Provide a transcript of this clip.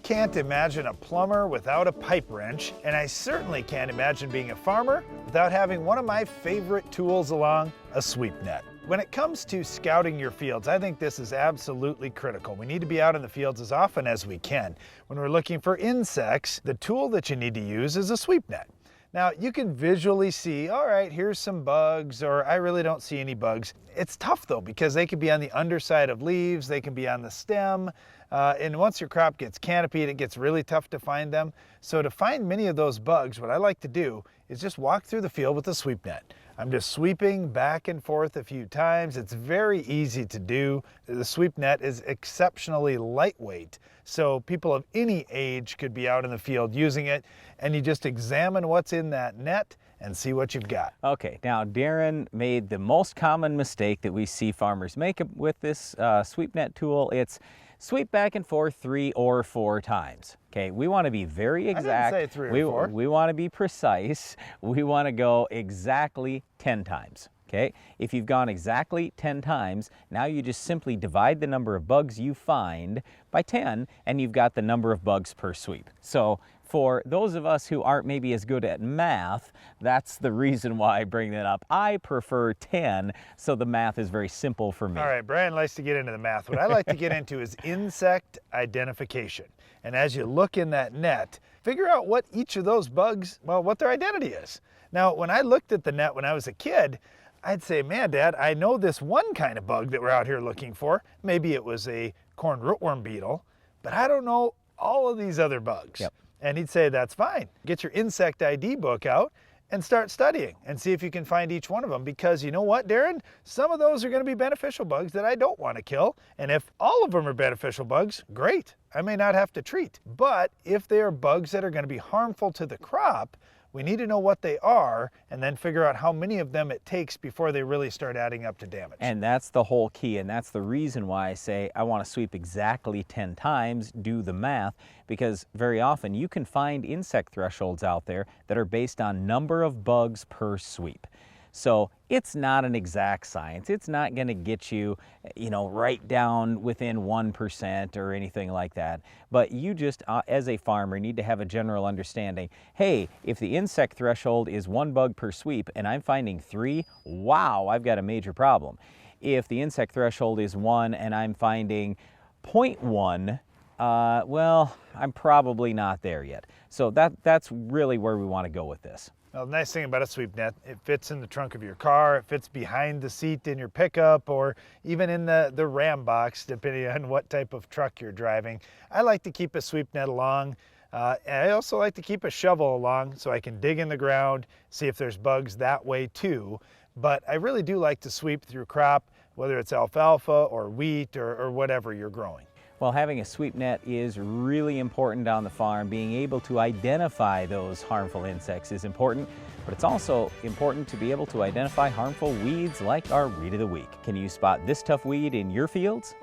can't imagine a plumber without a pipe wrench, and I certainly can't imagine being a farmer without having one of my favorite tools along, a sweep net. When it comes to scouting your fields, I think this is absolutely critical. We need to be out in the fields as often as we can. When we're looking for insects, the tool that you need to use is a sweep net. Now, you can visually see, all right, here's some bugs, or I really don't see any bugs. It's tough though, because they can be on the underside of leaves, they can be on the stem, and once your crop gets canopied, it gets really tough to find them. So to find many of those bugs, what I like to do is just walk through the field with a sweep net. I'm just sweeping back and forth a few times. It's very easy to do. The sweep net is exceptionally lightweight, so people of any age could be out in the field using it, and you just examine what's in that net and see what you've got. Okay, now Darren made the most common mistake that we see farmers make with this sweep net tool. It's sweep back and forth 3 or 4 times. Okay, we want to be very exact. I didn't say 3 or 4. We want to be precise. We want to go exactly 10 times. Okay, if you've gone exactly 10 times, now you just simply divide the number of bugs you find by 10, and you've got the number of bugs per sweep. So for those of us who aren't maybe as good at math, that's the reason why I bring that up. I prefer 10, so the math is very simple for me. All right, Brian likes to get into the math. What I like to get into is insect identification. And as you look in that net, figure out what each of those bugs, well, what their identity is. Now, when I looked at the net when I was a kid, I'd say, man, Dad, I know this one kind of bug that we're out here looking for. Maybe it was a corn rootworm beetle, but I don't know all of these other bugs. Yep. And he'd say, that's fine. Get your insect ID book out and start studying and see if you can find each one of them, because you know what, Darren? Some of those are going to be beneficial bugs that I don't want to kill. And if all of them are beneficial bugs, great. I may not have to treat. But if they are bugs that are going to be harmful to the crop, we need to know what they are and then figure out how many of them it takes before they really start adding up to damage. And that's the whole key, and that's the reason why I say I want to sweep exactly 10 times, do the math, because very often you can find insect thresholds out there that are based on number of bugs per sweep. So it's not an exact science. It's not going to get you, right down within 1% or anything like that. But you just, as a farmer, need to have a general understanding. Hey, if the insect threshold is 1 bug per sweep and I'm finding 3, wow, I've got a major problem. If the insect threshold is 1 and I'm finding 0.1, well, I'm probably not there yet. So that's really where we want to go with this. Well, the nice thing about a sweep net, it fits in the trunk of your car, it fits behind the seat in your pickup, or even in the Ram box, depending on what type of truck you're driving. I like to keep a sweep net along. And I also like to keep a shovel along so I can dig in the ground, see if there's bugs that way too. But I really do like to sweep through crop, whether it's alfalfa or wheat or whatever you're growing. Well, having a sweep net is really important on the farm. Being able to identify those harmful insects is important, but it's also important to be able to identify harmful weeds like our weed of the week. Can you spot this tough weed in your fields?